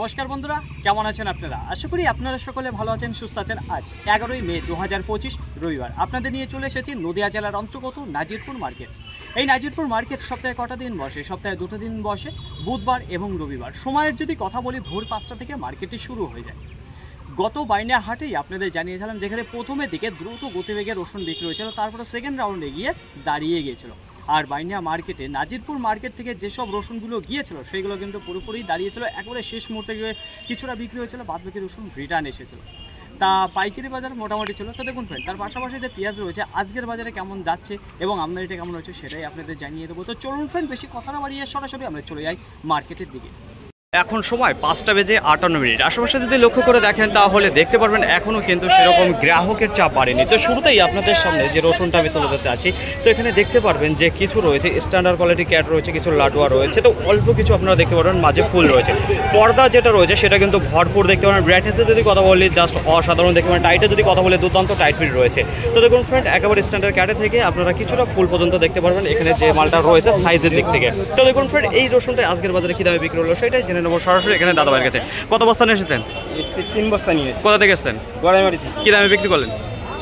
নমস্কার বন্ধুরা, কেমন আছেন আপনারা? আশা করি আপনারা সকলে ভালো আছেন, সুস্থ আছেন। আজ 11ই মে 2025 রবিবার আপনাদের নিয়ে চলে এসেছি নদিয়া জেলার অন্তর্গত নাজিরপুর মার্কেট। এই নাজিরপুর মার্কেট সপ্তাহে কটা দিন বসে? সপ্তাহে 2 দিন বসে, বুধবার এবং রবিবার। সময়ের যদি কথা বলি, ভোর 5টা থেকে মার্কেটটি শুরু হয়ে যায়। গত বাইনা হাটেই আপনাদের জানিয়েছিলাম যেখানে প্রথমের দিকে দ্রুত গতিবেগে রসুন বিক্রি হয়েছিল, তারপরে সেকেন্ড রাউন্ডে গিয়ে দাঁড়িয়ে গিয়েছিল। আর বাইনা মার্কেটে নাজিরপুর মার্কেট থেকে যেসব রসুনগুলো গিয়েছিল সেগুলো কিন্তু পুরোপুরি দাঁড়িয়েছিল, একবারে শেষ মুহূর্তে গিয়ে কিছুটা বিক্রি হয়েছিল, বাদবাকি রসুন রিটার্ন এসেছিল। তা পাইকারি বাজার মোটামুটি ছিল। তো দেখুন ফ্রেন্ড, তার পাশাপাশি যে পেঁয়াজ রয়েছে আজকের বাজারে কেমন যাচ্ছে এবং আমদানিটা কেমন হয়েছে সেটাই আপনাদের জানিয়ে দেবো। তো চলুন ফ্রেন্ড, বেশি কথা না বাড়িয়ে সরাসরি আমরা চলে যাই মার্কেটের দিকে। এখন সময় 5টা বেজে 58 মিনিট। আশেপাশে যদি লক্ষ্য করে দেখেন তাহলে দেখতে পারবেন এখনও কিন্তু সেরকম গ্রাহকের চাপ বাড়েনি। তো শুরুতেই আপনাদের সামনে যে রসুনটা আমি তুলে ধরতে আছি, তো এখানে দেখতে পারবেন যে কিছু রয়েছে স্ট্যান্ডার্ড কোয়ালিটি ক্যাট রয়েছে, কিছু লাডুয়া রয়েছে, তো অল্প কিছু আপনারা দেখতে পারবেন মাঝে ফুল রয়েছে। পর্দা যেটা রয়েছে সেটা কিন্তু ভরপুর দেখতে পারেন। ব্রাইটনেসে যদি কথা বলি জাস্ট অসাধারণ দেখতে পারেন। টাইটে যদি কথা বলি দুর্দান্ত টাইট ফিট রয়েছে। তো দেখুন ফ্রেন্ড, একেবারে স্ট্যান্ডার্ড ক্যাটে থেকে আপনারা কিছুটা ফুল পর্যন্ত দেখতে পারবেন এখানে যে মালটা রয়েছে সাইজের দিক থেকে। তো দেখুন ফ্রেন্ড, এই রসুনটা আজকের বাজারে কী দামে বিক্রি হলো সেটাই জেনে নেবো সরাসরি এখানে দাদাভাইয়ের কাছে। কত বস্তা নিয়ে এসেছেন? 3 বস্তা নিয়ে এসেছি। কোথা থেকে এসেছেন? গড়াইমারি থেকে। কী দামে বিক্রি করলেন?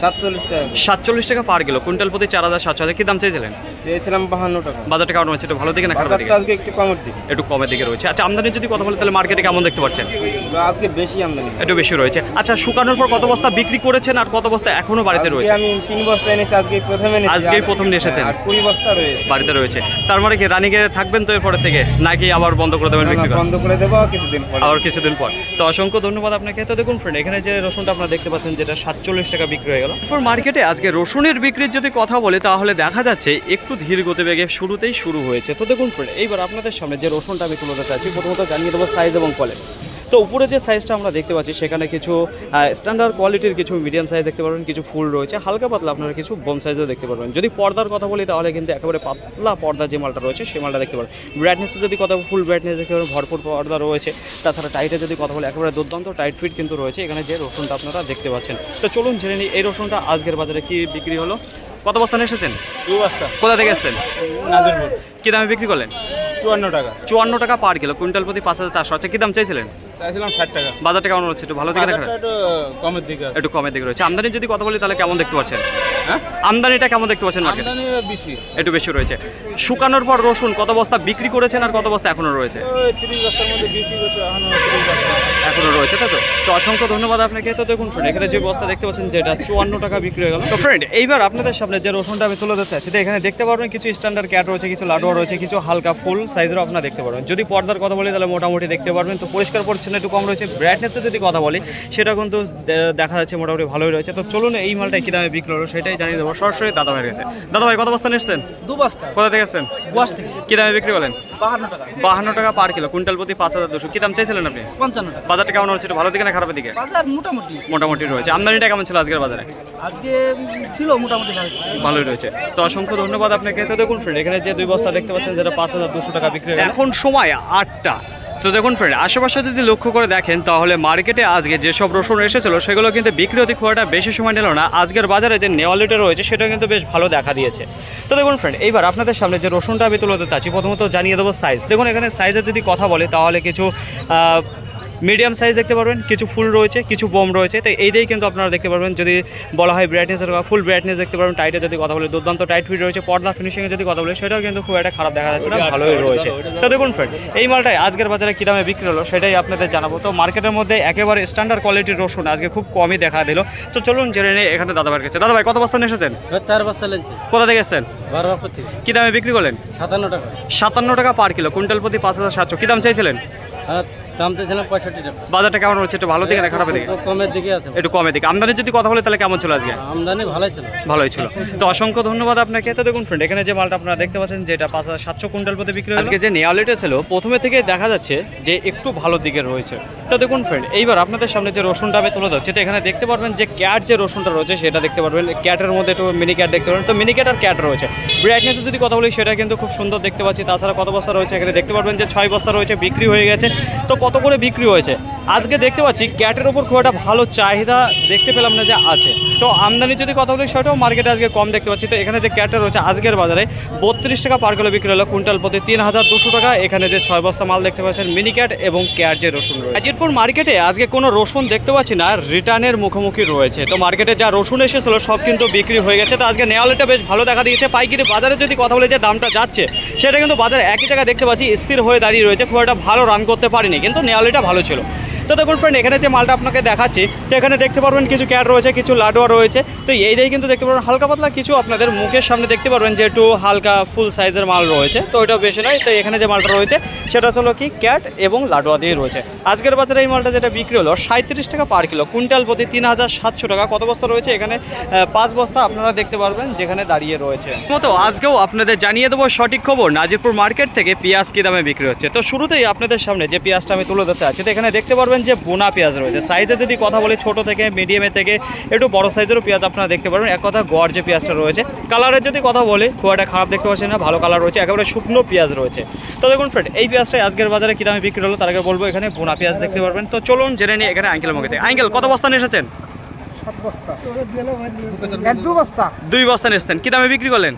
47 টাকা। 47 টাকা পার কিলো, কুইন্টাল প্রতি 4700। কী দাম চাইছিলেন? চেয়েছিলাম 52 টাকা। বাজারটা কেমন হচ্ছে? একটু ভালো দিকে না খারাপ দিকে? আজকে একটু কমের দিকে। একটু কমের দিকে রয়েছে। আচ্ছা, আমদানি যদি কথা বলি তাহলে মার্কেটে কেমন দেখতে পাচ্ছেন? আজকে বেশি আমদানি, একটু বেশি রয়েছে। আচ্ছা, শুকানোর পর কত বস্তা বিক্রি করেছেন আর কত বস্তা এখনো বাড়িতে রয়েছে? আমি 3 বস্তা এনেছি, আজকেই প্রথম নিয়ে এসেছেন। আর 20 বস্তা রয়েছে বাড়িতে রয়েছে। তার মানে কি রানিকে থাকবেন তো এরপর থেকে, নাকি আবার বন্ধ করে দেবেন বিক্রি? বন্ধ করে দেবো কিছুদিন পর। তো অসংখ্য ধন্যবাদ আপনাকে। তো দেখুন ফ্রেন্ড, এখানে যে রসুনটা আপনারা দেখতে পাচ্ছেন যেটা 47 টাকা বিক্রি হয়ে গেল। এরপর মার্কেটে আজকে রসুনের বিক্রির যদি কথা বলে তাহলে দেখা যাচ্ছে একটু ধীর গতিবেগে শুরুতেই শুরু হয়েছে। তো দেখুন ফ্রেন্ড, এইবার আপনাদের সামনে যে রসুনটা আমি তুলে ধরতে চাইছি, প্রথমত জানিয়ে দেবো সাইজ এবং কোয়ালিটি। তো উপরে যে সাইজটা আমরা দেখতে পাচ্ছি সেখানে কিছু স্ট্যান্ডার্ড কোয়ালিটির কিছু মিডিয়াম সাইজ দেখতে পারবেন, কিছু ফুল রয়েছে, হালকা পাতলা আপনারা কিছু বোম সাইজও দেখতে পারবেন। যদি পর্দার কথা বলি তাহলে কিন্তু একেবারে পাতলা পর্দা যে মালটা রয়েছে সেই মালটা দেখতে পারবেন। ব্রাইটনেসে যদি কথা ফুল ব্রাইটনেস দেখতে পারবেন, ভরপুর পর্দা রয়েছে। তাছাড়া টাইটে যদি কথা বলি একেবারে দুর্দান্ত টাইট ফিট কিন্তু রয়েছে এখানে যে রসুনটা আপনারা দেখতে পাচ্ছেন। তো চলুন জেনে নিই এই রসুনটা আজকের বাজারে কি বিক্রি হলো। কত বস্তা নিয়ে এসেছেন? 2 বস্তা। কোথা থেকে এসেছেন? নাজিরপুর। কী দামে বিক্রি করলেন? 54 টাকা। 54 টাকা পার কিলো, কুইন্টাল প্রতি 5400। আচ্ছা, কী দাম চাইছিলেন? চাইছিলাম 60 টাকা। বাজারটা কেমন হচ্ছে? একটু ভালো দিকে না খারাপ? একটু কমের দিকে। একটু কমের দিকে রয়েছে। আমদানি যদি কথা বলি তাহলে কেমন দেখতে পাচ্ছেন? হ্যাঁ, আমদানিটা কেমন দেখতে পাচ্ছেন মার্কেটে? আমদানি বেশি, একটু বেশি রয়েছে। শুকানোর পর রসুন কত বস্তা বিক্রি করেছেন আর কত বস্তা এখনো রয়েছে? 30 বস্তার মধ্যে বিক্রি করতে এখনো রয়েছে, তাই তো? তো অসংখ্য ধন্যবাদ আপনাকে। তো দেখুন ফ্রেন্ড, এখানে যে বস্তা দেখতে পাচ্ছেন যেটা 54 টাকা বিক্রি হয়ে গেল। তো ফ্রেন্ড, এইবার আপনাদের সামনে যে রসুনটা আমি তুলে ধরতে চাচ্ছি, এখানে দেখতে পারবেন কিছু স্ট্যান্ডার্ড ক্যাট রয়েছে, কিছু লাডুয়া রয়েছে, কিছু হালকা ফুল সাইজেরও আপনারা দেখতে পারবেন। যদি পর্দার কথা বলি তাহলে মোটামুটি দেখতে পারবেন। তো পরিষ্কার পরিচ্ছন্ন একটু কম রয়েছে। ব্রাইটনেসে যদি কথা বলি সেটা কিন্তু দেখা যাচ্ছে মোটামুটি ভালোই রয়েছে। তো চলুন এই মালটা কী দামে বিক্রি হলো সেটাই জানিয়ে দেবো সরাসরি দাদাভাইয়ের কাছে। দাদাভাই, কত বস্তা নিচ্ছেন? 2 বস্তা। কোথা থেকে এসেছেন? গোয়াস থেকে। কী দামে বিক্রি করলেন? 52 টাকা। 52 টাকা পার কিলো, কুইন্টাল প্রতি 5200। কী দাম চাইছিলেন আপনি? 55 টাকা। বাজারটা কেমন হচ্ছে? একটু ভালো দিকে না খারাপের দিকে? বাজার মোটামুটি মোটামুটি রয়েছে। আমদানিটা কেমন ছিল আজকের বাজারে? আজকে ছিল মোটামুটি ভালোই রয়েছে। তো অসংখ্য ধন্যবাদ আপনাকে। তো দেখুন ফ্রেন্ড, এখানে যে 2 বস্তা দেখতে পাচ্ছেন যেটা 5200 টাকা বিক্রি হয়। এখন সময় 8টা। তো দেখুন ফ্রেন্ড, আশেপাশে যদি লক্ষ্য করে দেখেন তাহলে মার্কেটে আজকে যেসব রসুন এসেছিলো সেগুলো কিন্তু বিক্রি হতে খুব একটা বেশি সময় নিল না। আজকের বাজারে যে নেওয়ালিটা রয়েছে সেটা কিন্তু বেশ ভালো দেখা দিয়েছে। তো দেখুন ফ্রেন্ড, এইবার আপনাদের সামনে যে রসুনটা আমি তুলে দিতে চাচ্ছি, প্রথমত জানিয়ে দেবো সাইজ। দেখুন এখানে সাইজের যদি কথা বলে তাহলে কিছু মিডিয়াম সাইজ দেখতে পারবেন, কিছু ফুল রয়েছে, কিছু বোম রয়েছে। তো এই দিয়েই কিন্তু আপনারা দেখতে পারবেন। যদি বলা হয় ব্রাইটনেসের ফুল ব্রাইটনেস দেখতে পারবেন। টাইটে যদি কথা বলে দুর্দান্ত টাইট ফিট রয়েছে। পর্দা ফিনিশিংয়ে যদি কথা বলে সেটাও কিন্তু খুব একটা খারাপ দেখা যাচ্ছে না, ভালোই রয়েছে। তো দেখুন ফ্রেন্ড, এই মালটাই আজকের বাজারে কী দামে বিক্রি হলো সেটাই আপনাদের জানাবো। তো মার্কেটের মধ্যে একেবারে স্ট্যান্ডার্ড কোয়ালিটির রসুন আজকে খুব কমই দেখা দিল। তো চলুন জেনে নিই এখানে দাদাভাইয়ের কাছে। দাদাভাই, কত বস্তা নিয়ে এসেছেন? 4 বস্তা লেনছি। কোথা থেকে এসেছেন? বারবাপুর থেকে। কী দামে বিক্রি করলেন? 57 টাকা। 57 টাকা পার কিলো, কুইন্টাল প্রতি 5700। কী দাম চাইছিলেন? দাম চাইছিলাম 65 টাকা। বাজারটা কেমন হচ্ছে? একটু ভালো দিকে না খারাপের দিকে? কমের দিকে আছে। একটু কমের দিকে। আমদানি যদি কথা বলে তাহলে কেমন ছিল আজকে? আমদানি ভালোই ছিল। ভালোই ছিল। তো অসংখ্য ধন্যবাদ আপনাকে। তো দেখুন ফ্রেন্ড, এখানে যে মালটা আপনারা দেখতে পাচ্ছেন যেটা 5700 কুইন্টাল প্রতি বিক্রি হলো। আজকে যে নেওয়ালিটা ছিল প্রথমে থেকে দেখা যাচ্ছে যে একটু ভালো দিকে রয়েছে। তো দেখুন ফ্রেন্ড, এইবার আপনাদের সামনে যে রসুনটা আমি তুলে ধরছি, তো এখানে দেখতে পারবেন যে ক্যাট যে রসুনটা রয়েছে সেটা দেখতে পারবেন। ক্যাটের মধ্যে একটু মিনি ক্যাট দেখতে পারবেন। তো মিনি ক্যাট আর ক্যাট রয়েছে। ব্রাইটনেসে যদি কথা বলি সেটা কিন্তু খুব সুন্দর দেখতে পাচ্ছি। তাছাড়া কত বস্তা রয়েছে এখানে দেখতে পারবেন যে 6 বস্তা রয়েছে, বিক্রি হয়ে গেছে। তো কত করে বিক্রি হয়েছে আজকে দেখতে পাচ্ছি ক্যাটের ওপর খুব একটা ভালো চাহিদা দেখতে পেলাম না যে আছে। তো আমদানি যদি কথা বলি সেটাও মার্কেটে আজকে কম দেখতে পাচ্ছি। তো এখানে যে ক্যাটের রয়েছে আজকের বাজারে 32 টাকা পার কিলো বিক্রি হলো, কুইন্টাল প্রতি 3200 টাকা। এখানে যে 6 বস্তা মাল দেখতে পাচ্ছেন মিনি ক্যাট এবং ক্যাট যে রসুন রয়েছে। নাজিরপুর মার্কেটে আজকে কোনো রসুন দেখতে পাচ্ছি না, রিটার্নের মুখোমুখি রয়েছে। তো মার্কেটে যা রসুন এসেছিল সব কিন্তু বিক্রি হয়ে গেছে। তো আজকে নেওয়ালেটা বেশ ভালো দেখা দিয়েছে। পাইকারি বাজারে যদি কথা বলে যে দামটা যাচ্ছে সেটা কিন্তু বাজারে একই জায়গায় দেখতে পাচ্ছি স্থির হয়ে দাঁড়িয়ে রয়েছে, খুব একটা ভালো রান করতে পারিনি, কিন্তু নেওয়ালিটা ভালো ছিল। তো দেখুন ফ্রেন্ড, এখানে যে মালটা আপনাকে দেখাচ্ছি, তো এখানে দেখতে পারবেন কিছু ক্যাট রয়েছে, কিছু লাডোয়া রয়েছে। তো এই দিয়ে কিন্তু দেখতে পারবেন হালকা পাতলা কিছু আপনাদের মুখের সামনে দেখতে পারবেন যে একটু হালকা ফুল সাইজের মাল রয়েছে। তো ওইটাও বেশি নয়। তো এখানে যে মালটা রয়েছে সেটা হলো কি ক্যাট এবং লাডোয়া দিয়ে রয়েছে। আজকের বাজারে এই মালটা যেটা বিক্রি হলো 37 টাকা পার কিলো, কুইন্টাল প্রতি 3700 টাকা। কত বস্তা রয়েছে এখানে? 5 বস্তা আপনারা দেখতে পারবেন যেখানে দাঁড়িয়ে রয়েছে। মতো আজকেও আপনাদের জানিয়ে দেবো সঠিক খবর নাজিরপুর মার্কেট থেকে পেঁয়াজ কী দামে বিক্রি হচ্ছে। তো শুরুতেই আপনাদের সামনে যে পেঁয়াজটা আমি তুলে ধরতে আছি, তো এখানে দেখতে পারবেন যে বোনা পেঁয়াজ রয়েছে। সাইজে যদি কথা বলি ছোট থেকে মিডিয়ামের থেকে একটু বড় সাইজেরও পেঁয়াজ আপনারা দেখতে পারবেন। এক কথা গড় যে পেঁয়াজটা রয়েছে, কালারের যদি কথা বলি খুব একটা খারাপ দেখতে পাচ্ছেন না, ভালো কালার রয়েছে, একেবারে শুকনো পেঁয়াজ রয়েছে। তো দেখুন ফ্রেন্ড, এই পেঁয়াজটাই আজকের বাজারে কী দামে বিক্রি হলো তার আগে বলবো এখানে বোনা পেঁয়াজ দেখতে পারবেন। তো চলুন জেনে নিই এখানে আঙ্কেল মুখে। আঙ্কেল কত বস্তা নিয়ে এসেছেন? 2 বস্তা নিয়ে এসেছেন। কী দামে বিক্রি করলেন?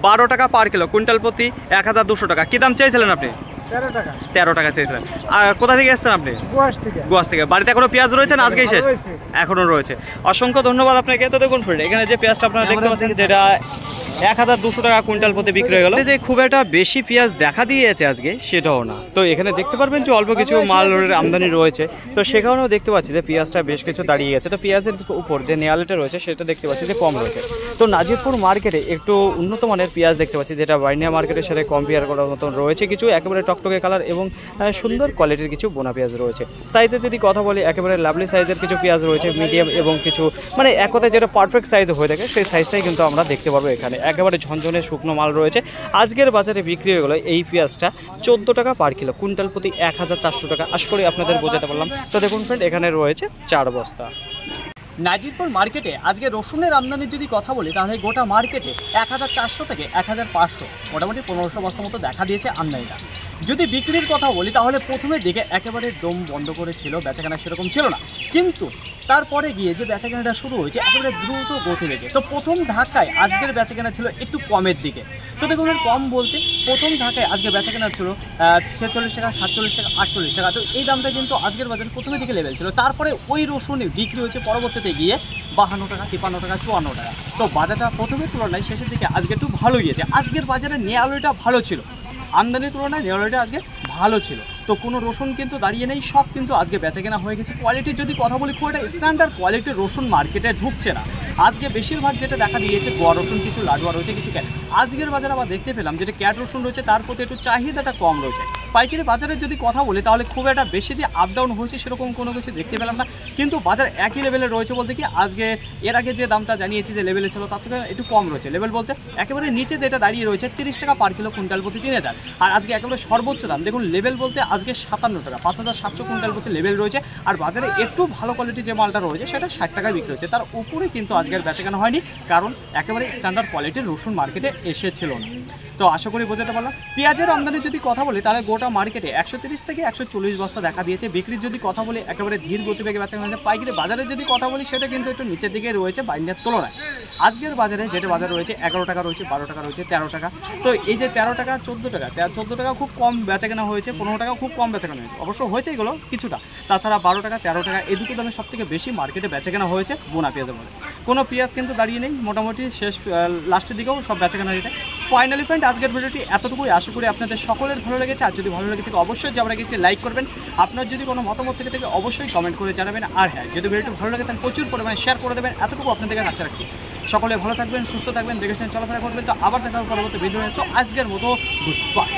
12 টাকা পার কিলো, কুইন্টাল প্রতি 1200 টাকা। কী দাম চেয়েছিলেন আপনি? 13 টাকা চেয়েছিলেন। আর কোথা থেকে এসেছেন আপনি? গোয়াস থেকে। বাড়িতে এখনো পেঁয়াজ রয়েছে না আজকেই শেষ? এখনো রয়েছে। অসংখ্য ধন্যবাদ আপনাকে। তো দেখুন ফ্রেন্ড, এখানে যে পেঁয়াজটা আপনারা দেখতে পাচ্ছেন যেটা 1200 টাকা কুইন্টাল প্রতি বিক্রি হয়ে গেল। যে খুব একটা বেশি পেঁয়াজ দেখা দিয়েছে আজকে সেটাও না। তো এখানে দেখতে পারবেন যে অল্প কিছু মাল আমদানি রয়েছে। তো সেখানেও দেখতে পাচ্ছি যে পেঁয়াজটা বেশ কিছু দাঁড়িয়ে গেছে। তো পেঁয়াজের উপর যে নেয়ালেটা রয়েছে সেটা দেখতে পাচ্ছি যে কম রয়েছে। তো নাজিরপুর মার্কেটে একটু উন্নত মানের পেঁয়াজ দেখতে পাচ্ছি, যেটা বাইনিয়া মার্কেটের সাথে কম্পেয়ার করার মতন রয়েছে। কিছু একেবারে টকটকে কালার এবং সুন্দর কোয়ালিটির কিছু বোনা পেঁয়াজ রয়েছে। সাইজের যদি কথা বলি একেবারে লাভলি সাইজের কিছু পেঁয়াজ রয়েছে, মিডিয়াম এবং কিছু মানে এক কথায় যেটা পারফেক্ট সাইজ হয়ে থাকে সেই সাইজটাই কিন্তু আমরা দেখতে পারবো এখানে। একেবারে ঝনঝনে শুকনো মাল রয়েছে। আজকের বাজারে বিক্রি হয়ে গেলো এই পেঁয়াজটা 14 টাকা পার কিলো, কুইন্টাল প্রতি 1400 টাকা। আশা করি আপনাদের বোঝাতে পারলাম। তো দেখুন ফ্রেন্ড, এখানে রয়েছে 4 বস্তা। নাজিরপুর মার্কেটে আজকে রসুনের আমদানির যদি কথা বলি তাহলে গোটা মার্কেটে 1400 থেকে 1500 মোটামুটি 1500 বস্তা মতো দেখা দিয়েছে আমদানিটা। যদি বিক্রির কথা বলি তাহলে প্রথমের দিকে একেবারে দম বন্ধ করেছিল, বেচাকেনা সেরকম ছিল না, কিন্তু তারপরে গিয়ে যে বেচাকেনাটা শুরু হয়েছে একেবারে দ্রুত গতিবেগে। তো প্রথম ধাক্কায় আজকের বেচাকেনা ছিল একটু কমের দিকে। তো দেখুন কম বলতে প্রথম ধাক্কায় আজকে বেচাকেনা ছিল 46 টাকা, 47 টাকা, 48 টাকা। তো এই দামটা কিন্তু আজকের বাজারে প্রথমের দিকে লেভেল ছিল। তারপরে ওই রসুন বিক্রি হয়েছে পরবর্তীতে গিয়ে 52 টাকা, 53 টাকা, 54 টাকা। তো বাজারটা প্রথমের তুলনায় শেষের দিকে আজকে একটু ভালো গিয়েছে। আজকের বাজারে নেয়ালটা ভালো ছিল, আমদানির তুলনায় নেয়ালটা আজকে ভালো ছিল। তো কোনো রসুন কিন্তু দাঁড়িয়ে নেই, সব কিন্তু আজকে বেচাকেনা হয়ে গেছে। কোয়ালিটির যদি কথা বলি খুব একটা স্ট্যান্ডার্ড কোয়ালিটির রসুন মার্কেটে ঢুকছে না আজকে। বেশিরভাগ যেটা দেখা দিয়েছে গোয়া রসুন, কিছু লাডুয়া রয়েছে, কিছু ক্যাট। আজকের বাজারে আবার দেখতে পেলাম যেটা ক্যাট রসুন রয়েছে তার প্রতি একটু চাহিদাটা কম রয়েছে। পাইকারি বাজারে যদি কথা বলি তাহলে খুব একটা বেশি যে আপ ডাউন হয়েছে সেরকম কোনো কিছু দেখতে পেলাম না, কিন্তু বাজার একই লেভেলে রয়েছে। বলতে কি আজকে এর আগে যে দামটা জানিয়েছি যে লেভেলে ছিল তার থেকে একটু কম রয়েছে। লেভেল বলতে একেবারে নিচে যেটা দাঁড়িয়ে রয়েছে 30 টাকা পার কিলো, কুইন্টাল প্রতি 3000। আর আজকে একেবারে সর্বোচ্চ দাম দেখুন লেভেল বলতে আজকে 57 টাকা, 5700 কুইন্টাল প্রতি লেভেল রয়েছে। আর বাজারে একটু ভালো কোয়ালিটি যে মালটা রয়েছে সেটা 60 টাকায় বিক্রি হচ্ছে। তার উপরে কিন্তু আজকের বেচাকেনা হয়নি, কারণ একেবারে স্ট্যান্ডার্ড কোয়ালিটির রসুন মার্কেটে এসেছিল না। তো আশা করি বোঝাতে পারলাম। পেঁয়াজের আমদানির যদি কথা বলি তাহলে গোটা মার্কেটে 130 থেকে 140 বস্তা দেখা দিয়েছে। বিক্রির যদি কথা বলি একেবারে ধীর গতিবেগে বেচাকেনা হয়েছে। পাইকারি বাজারে যদি কথা বলি সেটা কিন্তু একটু নিচের দিকে রয়েছে বাইন্ডার তুলনায়। আজকের বাজারে যেটা বাজার রয়েছে 11 টাকা রয়েছে, 12 টাকা রয়েছে, 13 টাকা। তো এই যে 13 টাকা, 14 টাকা, 14 টাকা খুব কম বেচাকেনা হয়েছে, 15 টাকা খুব কম বেচাকেনা হয়েছে। অবশ্য হয়েছে এগুলো কিছুটা। তাছাড়া 12 টাকা, 13 টাকা এই দুটো দামে সবথেকে বেশি মার্কেটে বেচাকেনা হয়েছে বোনা পেঁয়াজের মধ্যে। কোনো পেঁয়াজ কিন্তু দাঁড়িয়ে নেই, মোটামুটি শেষ লাস্টের দিকেও সব বেচাকেনা হয়েছে। ফাইনালি ফ্রেন্ড, আজকের ভিডিওটি এতটুকুই। আশা করি আপনাদের সকলের ভালো লেগেছে। আর যদি ভালো লেগে থাকে অবশ্যই যাওয়ার আগে একটি লাইক করবেন। আপনার যদি কোনো মতামত থেকে অবশ্যই কমেন্ট করে জানাবেন। আর হ্যাঁ, যদি ভিডিওটি ভালো লাগে তাহলে প্রচুর পরিমাণে শেয়ার করে দেবেন। এতটুকু আপনাদের কাছে আশা রাখছি। সকলে ভালো থাকবেন, সুস্থ থাকবেন, দেখেছেন চলাফেরা করবেন। তো আবার দেখা হবে পরবর্তী ভিডিও। সো আজকের মতো গুড বাই।